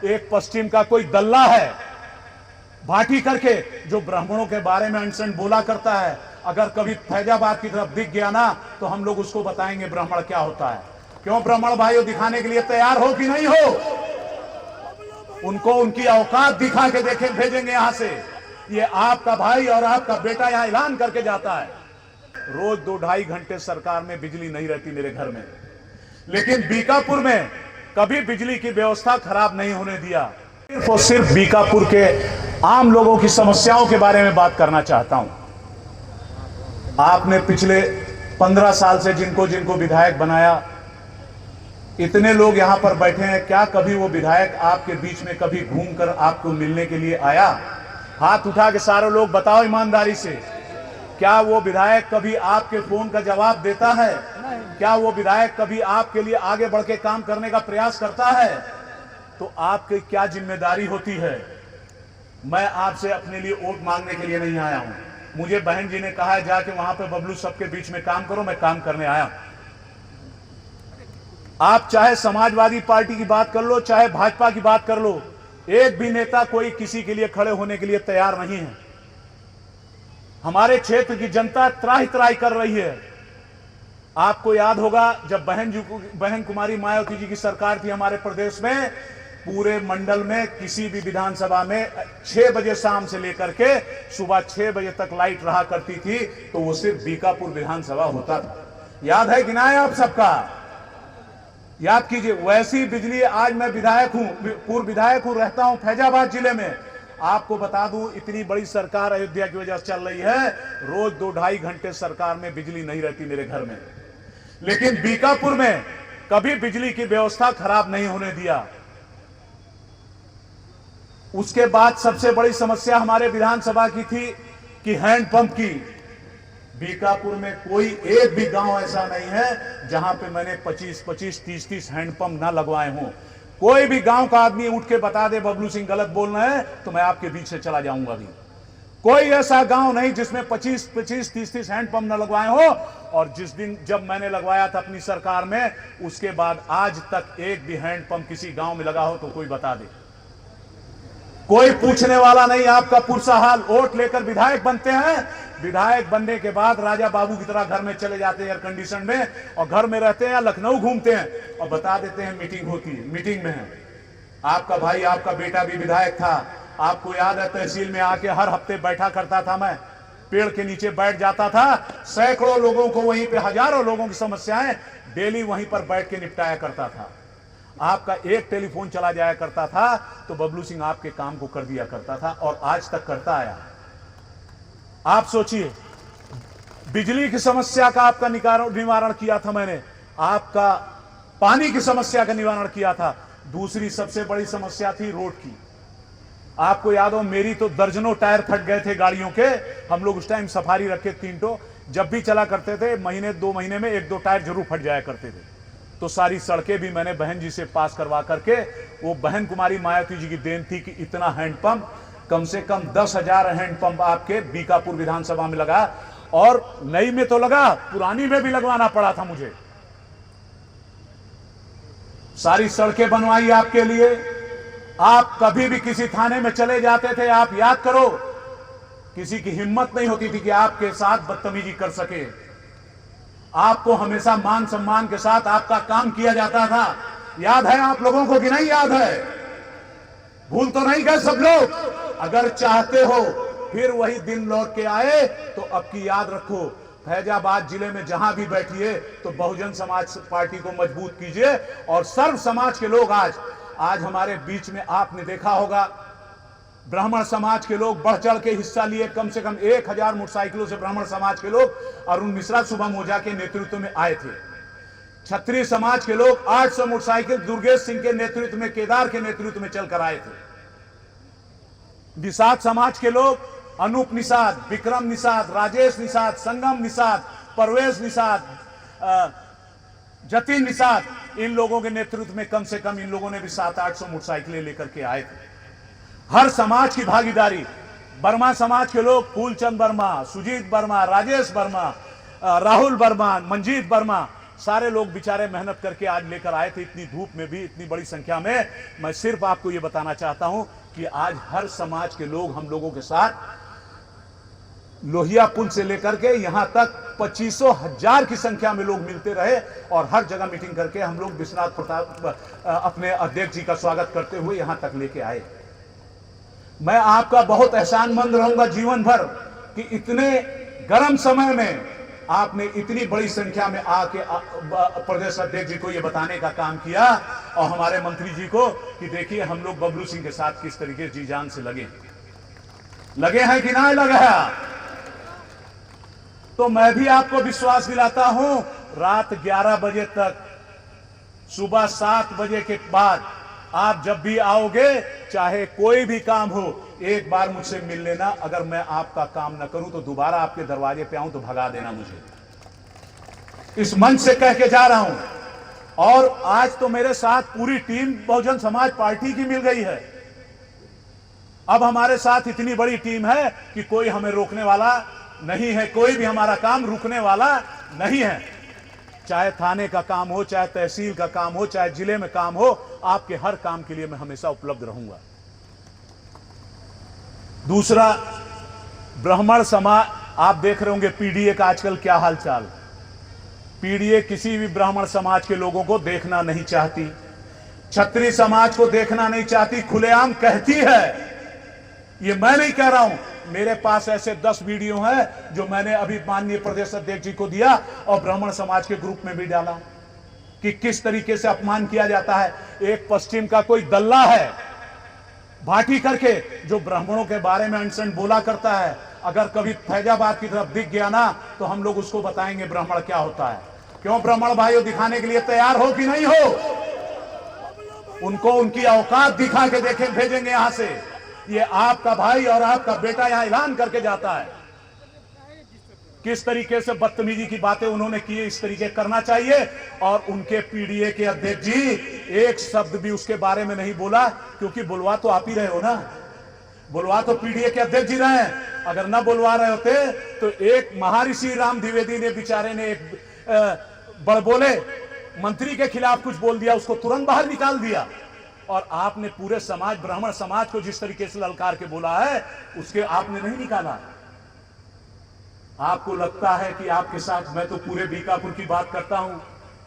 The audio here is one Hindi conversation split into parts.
एक पश्चिम का कोई दल्ला है भाटी करके जो ब्राह्मणों के बारे में अनशन बोला करता है। अगर कभी फैजाबाद की तरफ दिख गया ना तो हम लोग उसको बताएंगे ब्राह्मण क्या होता है। क्यों ब्राह्मण भाइयों दिखाने के लिए तैयार हो कि नहीं हो? उनको उनकी औकात दिखा के देखें, भेजेंगे यहां से। ये आपका भाई और आपका बेटा यहां ऐलान करके जाता है, रोज 2-2.5 घंटे सरकार में बिजली नहीं रहती मेरे घर में, लेकिन बीकापुर में कभी बिजली की व्यवस्था खराब नहीं होने दिया। सिर्फ और सिर्फ बीकापुर के आम लोगों की समस्याओं के बारे में बात करना चाहता हूं। आपने पिछले 15 साल से जिनको जिनको विधायक बनाया, इतने लोग यहां पर बैठे हैं, क्या कभी वो विधायक आपके बीच में कभी घूमकर आपको मिलने के लिए आया? हाथ उठा के सारे लोग बताओ ईमानदारी से, क्या वो विधायक कभी आपके फोन का जवाब देता है? क्या वो विधायक कभी आपके लिए आगे बढ़ के काम करने का प्रयास करता है? तो आपकी क्या जिम्मेदारी होती है? मैं आपसे अपने लिए वोट मांगने के लिए नहीं आया हूं। मुझे बहन जी ने कहा है जाके वहां पे बबलू सबके बीच में काम करो, मैं काम करने आया हूं। आप चाहे समाजवादी पार्टी की बात कर लो, चाहे भाजपा की बात कर लो, एक भी नेता कोई किसी के लिए खड़े होने के लिए तैयार नहीं है। हमारे क्षेत्र की जनता त्राही त्राही कर रही है। आपको याद होगा जब बहन कुमारी मायावती जी की सरकार थी हमारे प्रदेश में, पूरे मंडल में किसी भी विधानसभा में 6 बजे शाम से लेकर के सुबह 6 बजे तक लाइट रहा करती थी, तो वो सिर्फ बीकापुर विधानसभा होता था। याद है कि ना है आप सबका? याद कीजिए। वैसी बिजली आज मैं विधायक हूं, पूर्व विधायक हूं, रहता हूं फैजाबाद जिले में। आपको बता दूं, इतनी बड़ी सरकार अयोध्या की वजह से चल रही है, रोज 2-2.5 घंटे सरकार में बिजली नहीं रहती मेरे घर में, लेकिन बीकापुर में कभी बिजली की व्यवस्था खराब नहीं होने दिया। उसके बाद सबसे बड़ी समस्या हमारे विधानसभा की थी कि हैंडपंप की। बीकापुर में कोई एक भी गांव ऐसा नहीं है जहां पे मैंने 25-25, 30-30 हैंडपंप ना लगवाए हों। कोई भी गांव का आदमी उठ के बता दे बबलू सिंह गलत बोल रहे हैं तो मैं आपके बीच से चला जाऊंगा। भी कोई ऐसा गांव नहीं जिसमें 25-25, 30-30 हैंडपंप न लगवाए हो। और जिस दिन जब मैंने लगवाया था अपनी सरकार में, उसके बाद आज तक एक भी हैंडपंप किसी गांव में लगा हो तो कोई बता दे। कोई पूछने वाला नहीं। आपका पुरसा हाल, वोट लेकर विधायक बनते हैं, विधायक बनने के बाद राजा बाबू की तरह घर में चले जाते हैं एयर कंडीशन में, और घर में रहते हैं या लखनऊ घूमते हैं और बता देते हैं मीटिंग होती है, मीटिंग में है। आपका भाई, आपका बेटा भी विधायक था। आपको याद है तहसील में आके हर हफ्ते बैठा करता था, मैं पेड़ के नीचे बैठ जाता था, सैकड़ों लोगों को वहीं पे, हजारों लोगों की समस्याएं डेली वहीं पर बैठ के निपटाया करता था। आपका एक टेलीफोन चला जाया करता था तो बबलू सिंह आपके काम को कर दिया करता था, और आज तक करता आया। आप सोचिए, बिजली की समस्या का आपका निवारण किया था मैंने, आपका पानी की समस्या का निवारण किया था। दूसरी सबसे बड़ी समस्या थी रोड की। आपको याद हो, मेरी तो दर्जनों टायर फट गए थे गाड़ियों के। हम लोग उस टाइम सफारी रखे 3 टो, जब भी चला करते थे महीने 2 महीने में 1-2 टायर जरूर फट जाया करते थे। तो सारी सड़कें भी मैंने बहन जी से पास करवा करके, वो बहन कुमारी मायावती जी की देन थी कि इतना हैंडपंप, कम से कम 10,000 हैंडपंप आपके बीकापुर विधानसभा में लगा। और नई में तो लगा, पुरानी में भी लगवाना पड़ा था मुझे। सारी सड़कें बनवाई आपके लिए। आप कभी भी किसी थाने में चले जाते थे, आप याद करो, किसी की हिम्मत नहीं होती थी कि आपके साथ बदतमीजी कर सके। आपको हमेशा मान सम्मान के साथ आपका काम किया जाता था। याद है आप लोगों को कि नहीं याद है? भूल तो नहीं गए सब लोग? अगर चाहते हो फिर वही दिन लौट के आए तो अब की याद रखो, फैजाबाद जिले में जहां भी बैठिए तो बहुजन समाज पार्टी को मजबूत कीजिए। और सर्व समाज के लोग आज हमारे बीच में आपने देखा होगा, ब्राह्मण समाज के लोग बढ़ चढ़ के हिस्सा लिए। कम से कम 1000 मोटरसाइकिलों से ब्राह्मण समाज के लोग अरुण मिश्रा, शुभम ओझा के नेतृत्व में आए थे। क्षत्रिय समाज के लोग 800 मोटरसाइकिल दुर्गेश सिंह के नेतृत्व में, केदार के नेतृत्व में चलकर आए थे। निषाद समाज के लोग अनूप निषाद, विक्रम निषाद, राजेश निषाद, संगम निषाद, परवेश निषाद, जतिन निषाद, इन लोगों के नेतृत्व में कम से कम इन लोगों ने भी 700-800 मोटरसाइकिलें लेकर के आए थे। हर समाज की भागीदारी। वर्मा समाज के लोग फूलचंद वर्मा, सुजीत वर्मा, राजेश वर्मा, राहुल वर्मा, मंजीत वर्मा, सारे लोग बेचारे मेहनत करके आज लेकर आए थे, इतनी धूप में भी, इतनी बड़ी संख्या में। मैं सिर्फ आपको यह बताना चाहता हूं कि आज हर समाज के लोग हम लोगों के साथ लोहिया पुल से लेकर के यहां तक 25,000 की संख्या में लोग मिलते रहे और हर जगह मीटिंग करके हम लोग विश्वनाथ प्रताप अपने अध्यक्ष जी का स्वागत करते हुए यहां तक लेके आए। मैं आपका बहुत एहसानमंद रहूंगा जीवन भर कि इतने गर्म समय में आपने इतनी बड़ी संख्या में आके प्रदेश अध्यक्ष जी को यह बताने का काम किया और हमारे मंत्री जी को कि देखिए हम लोग बबलू सिंह के साथ किस तरीके जी जान से लगे हैं कि ना लगे हैं। तो मैं भी आपको विश्वास दिलाता हूं, रात 11 बजे तक, सुबह 7 बजे के बाद आप जब भी आओगे, चाहे कोई भी काम हो, एक बार मुझसे मिल लेना। अगर मैं आपका काम न करूं तो दोबारा आपके दरवाजे पे आऊं तो भगा देना मुझे। इस मंच से कह के जा रहा हूं। और आज तो मेरे साथ पूरी टीम बहुजन समाज पार्टी की मिल गई है। अब हमारे साथ इतनी बड़ी टीम है कि कोई हमें रोकने वाला नहीं है, कोई भी हमारा काम रुकने वाला नहीं है। चाहे थाने का काम हो, चाहे तहसील का काम हो, चाहे जिले में काम हो, आपके हर काम के लिए मैं हमेशा उपलब्ध रहूंगा। दूसरा, ब्राह्मण समाज, आप देख रहे होंगे पीडीए का आजकल क्या हालचाल। पीडीए किसी भी ब्राह्मण समाज के लोगों को देखना नहीं चाहती, क्षत्रिय समाज को देखना नहीं चाहती, खुलेआम कहती है। ये मैं नहीं कह रहा हूं, मेरे पास ऐसे 10 वीडियो हैं जो मैंने अभी माननीय प्रदेश अध्यक्ष जी को दिया और ब्राह्मण समाज के ग्रुप में भी डाला कि किस तरीके से अपमान किया जाता है। एक पश्चिम का कोई दल्ला है भाटी करके जो ब्राह्मणों के बारे में अनशन बोला करता है। अगर कभी फैजाबाद की तरफ दिख गया ना तो हम लोग उसको बताएंगे ब्राह्मण क्या होता है। क्यों ब्राह्मण भाइयों, दिखाने के लिए तैयार हो कि नहीं हो? उनको उनकी औकात दिखा के देखें, भेजेंगे यहां से। ये आपका भाई और आपका बेटा यहां ऐलान करके जाता है। किस तरीके से बदतमीजी की बातें उन्होंने की, इस तरीके करना चाहिए। और उनके पीडीए के अध्यक्ष जी एक शब्द भी उसके बारे में नहीं बोला, क्योंकि बुलवा तो आप ही रहे हो ना, बुलवा तो पीडीए के अध्यक्ष जी रहे हैं। अगर ना बुलवा रहे होते तो एक महर्षि राम द्विवेदी ने बेचारे ने एक बड़बोले मंत्री के खिलाफ कुछ बोल दिया, उसको तुरंत बाहर निकाल दिया। और आपने पूरे समाज, ब्राह्मण समाज को जिस तरीके से ललकार के बोला है, उसके आपने नहीं निकाला। आपको लगता है कि आपके साथ, मैं तो पूरे बीकापुर की बात करता हूं,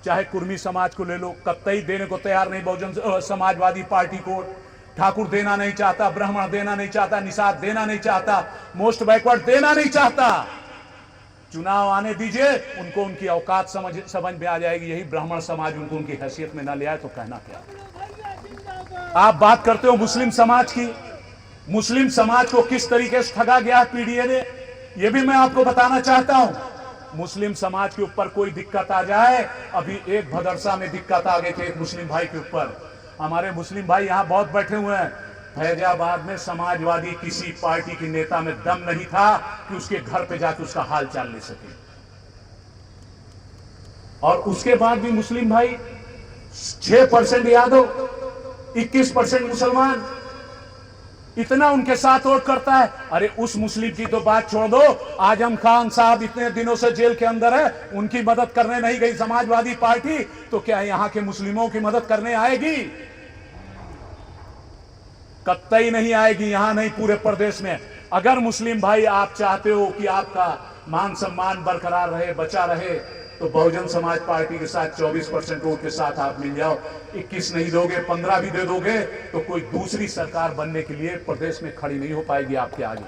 चाहे कुर्मी समाज को ले लो, कतई देने को तैयार नहीं बहुजन समाजवादी पार्टी को। ठाकुर देना नहीं चाहता, ब्राह्मण देना नहीं चाहता, निषाद देना नहीं चाहता, मोस्ट बैकवर्ड देना नहीं चाहता। चुनाव आने दीजिए, उनको उनकी औकात समझ में आ जाएगी। यही ब्राह्मण समाज उनको उनकी हैसियत में ना ले आए तो कहना क्या। आप बात करते हो मुस्लिम समाज की, मुस्लिम समाज को किस तरीके से ठगा गया पीडीए ने, यह भी मैं आपको बताना चाहता हूं। मुस्लिम समाज के ऊपर कोई दिक्कत आ जाए, अभी एक भदरसा में दिक्कत आ गई थी एक मुस्लिम भाई के ऊपर। हमारे मुस्लिम भाई यहां बहुत बैठे हुए हैं। फैजाबाद में समाजवादी किसी पार्टी के नेता में दम नहीं था कि उसके घर पे जाकर उसका हाल चाल ले सके। और उसके बाद भी मुस्लिम भाई 6% यादव, 21% मुसलमान, इतना उनके साथ वोट करता है। अरे उस मुस्लिम की तो बात छोड़ दो, आजम खान साहब इतने दिनों से जेल के अंदर है, उनकी मदद करने नहीं गई समाजवादी पार्टी, तो क्या यहां के मुस्लिमों की मदद करने आएगी? कतई नहीं आएगी, यहां नहीं, पूरे प्रदेश में। अगर मुस्लिम भाई आप चाहते हो कि आपका मान सम्मान बरकरार रहे, बचा रहे, तो बहुजन समाज पार्टी के साथ 24% वोट के साथ आप मिल जाओ। 21 नहीं दोगे, 15 भी दे दोगे तो कोई दूसरी सरकार बनने के लिए प्रदेश में खड़ी नहीं हो पाएगी आपके आगे।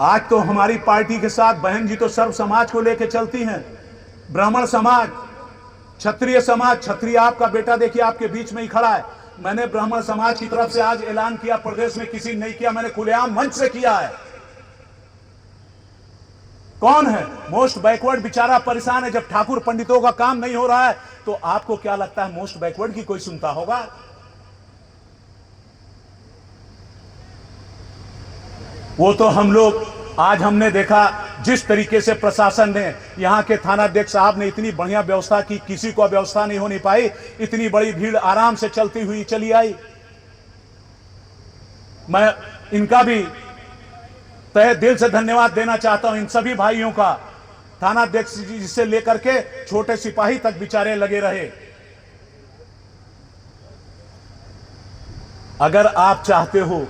आज तो हमारी पार्टी के साथ बहन जी तो सर्व समाज को लेकर चलती हैं। ब्राह्मण समाज, क्षत्रिय समाज, क्षत्रिय आपका बेटा देखिए आपके बीच में ही खड़ा है। मैंने ब्राह्मण समाज की तरफ से आज ऐलान किया, प्रदेश में किसी ने नहीं किया, मैंने खुलेआम मंच से किया है। कौन है मोस्ट बैकवर्ड? बेचारा परेशान है। जब ठाकुर पंडितों का काम नहीं हो रहा है तो आपको क्या लगता है मोस्ट बैकवर्ड की कोई सुनता होगा? वो तो हम लोग, आज हमने देखा जिस तरीके से प्रशासन ने, यहां के थानाध्यक्ष साहब ने इतनी बढ़िया व्यवस्था की, किसी को व्यवस्था नहीं होनी पाई, इतनी बड़ी भीड़ आराम से चलती हुई चली आई। मैं इनका भी तहे दिल से धन्यवाद देना चाहता हूं, इन सभी भाइयों का, थानाध्यक्ष जी से लेकर के छोटे सिपाही तक बेचारे लगे रहे। अगर आप चाहते हो,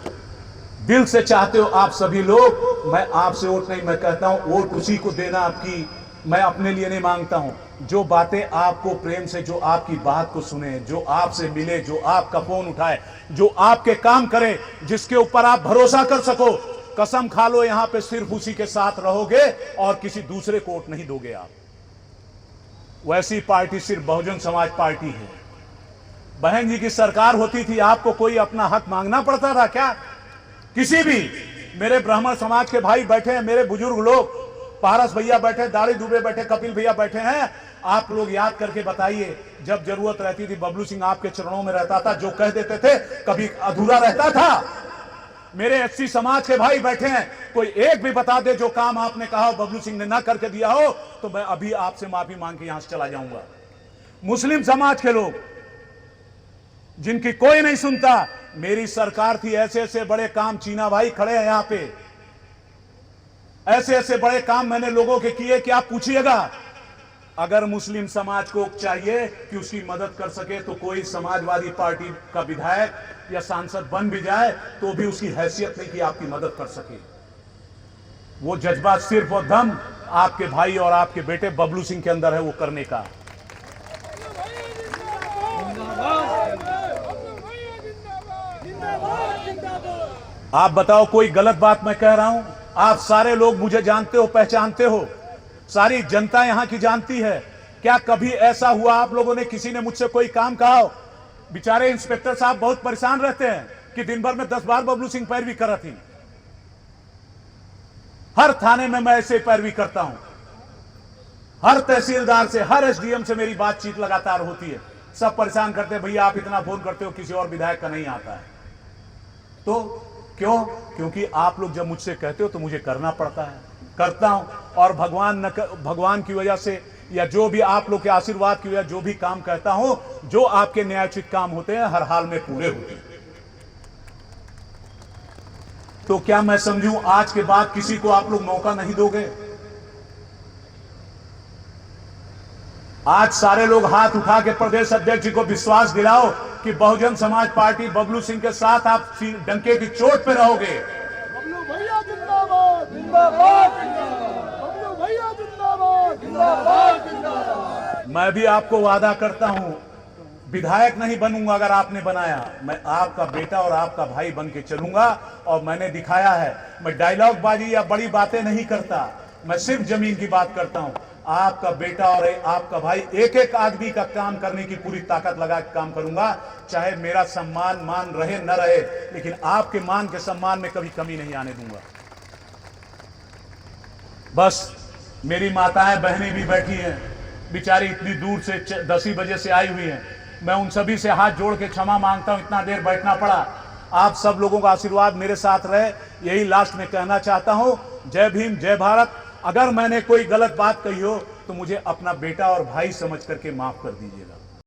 दिल से चाहते हो आप सभी लोग, मैं आपसे वोट नहीं, मैं कहता हूं वोट उसी को देना आपकी, मैं अपने लिए नहीं मांगता हूं। जो बातें आपको प्रेम से, जो आपकी बात को सुने, जो आपसे मिले, जो आपका फोन उठाए, जो आपके काम करे, जिसके ऊपर आप भरोसा कर सको, कसम खा लो यहां पे सिर्फ उसी के साथ रहोगे और किसी दूसरे को वोट नहीं दोगे आप। वैसी पार्टी सिर्फ बहुजन समाज पार्टी है। बहन जी की सरकार होती थी, आपको कोई अपना हक मांगना पड़ता था क्या? किसी भी, मेरे ब्राह्मण समाज के भाई बैठे हैं, मेरे बुजुर्ग लोग, पारस भैया बैठे, दाढ़ी दुबे बैठे, कपिल भैया बैठे हैं, आप लोग याद करके बताइए, जब जरूरत रहती थी बबलू सिंह आपके चरणों में रहता था, जो कह देते थे कभी अधूरा रहता था। मेरे एससी समाज के भाई बैठे हैं, कोई एक भी बता दे जो काम आपने कहा हो बबलू सिंह ने ना करके दिया हो, तो मैं अभी आपसे माफी मांग के यहां से चला जाऊंगा। मुस्लिम समाज के लोग जिनकी कोई नहीं सुनता, मेरी सरकार थी, ऐसे ऐसे बड़े काम, चीना भाई खड़े हैं यहां पे, ऐसे ऐसे बड़े काम मैंने लोगों के किए कि आप पूछिएगा। अगर मुस्लिम समाज को चाहिए कि उसकी मदद कर सके, तो कोई समाजवादी पार्टी का विधायक या सांसद बन भी जाए तो भी उसकी हैसियत नहीं कि आपकी मदद कर सके। वो जज्बा सिर्फ और दम आपके भाई और आपके बेटे बबलू सिंह के अंदर है, वो करने का। आप बताओ, कोई गलत बात मैं कह रहा हूं? आप सारे लोग मुझे जानते हो, पहचानते हो, सारी जनता यहां की जानती है। क्या कभी ऐसा हुआ आप लोगों ने, किसी ने मुझसे कोई काम कहा हो? बेचारे इंस्पेक्टर साहब बहुत परेशान रहते हैं कि दिन भर में 10 बार बबलू सिंह पैरवी कर रही। हर थाने में मैं ऐसे पैरवी करता हूं, हर तहसीलदार से, हर एसडीएम से मेरी बातचीत लगातार होती है। सब परेशान करते हैं, भैया आप इतना फोन करते हो, किसी और विधायक का नहीं आता है। तो क्यों? क्योंकि आप लोग जब मुझसे कहते हो तो मुझे करना पड़ता है, करता हूं। और भगवान की वजह से, या जो भी आप लोग के आशीर्वाद की वजह, जो भी काम कहता हूं, जो आपके न्यायोचित काम होते हैं, हर हाल में पूरे होते हैं। तो क्या मैं समझूं आज के बाद किसी को आप लोग मौका नहीं दोगे? आज सारे लोग हाथ उठा के प्रदेश अध्यक्ष जी को विश्वास दिलाओ कि बहुजन समाज पार्टी बबलू सिंह के साथ आप डंके की चोट पे रहोगे। बबलू भैया जिंदाबाद, जिंदाबाद, जिंदाबाद। बबलू भैया जिंदाबाद, जिंदाबाद, जिंदाबाद। मैं भी आपको वादा करता हूं, विधायक नहीं बनूंगा अगर आपने बनाया, मैं आपका बेटा और आपका भाई बन के चलूंगा। और मैंने दिखाया है, मैं डायलॉग बाजी या बड़ी बातें नहीं करता, मैं सिर्फ जमीन की बात करता हूं। आपका बेटा और आपका भाई, एक एक आदमी का काम करने की पूरी ताकत लगा के काम करूंगा। चाहे मेरा सम्मान मान रहे न रहे, लेकिन आपके मान के सम्मान में कभी कमी नहीं आने दूंगा। बस मेरी माताएं बहनें भी बैठी हैं, बेचारी इतनी दूर से 10 बजे से आई हुई हैं। मैं उन सभी से हाथ जोड़ के क्षमा मांगता हूं, इतना देर बैठना पड़ा। आप सब लोगों का आशीर्वाद मेरे साथ रहे, यही लास्ट में कहना चाहता हूं। जय भीम, जय भारत। अगर मैंने कोई गलत बात कही हो तो मुझे अपना बेटा और भाई समझ करके माफ कर दीजिएगा।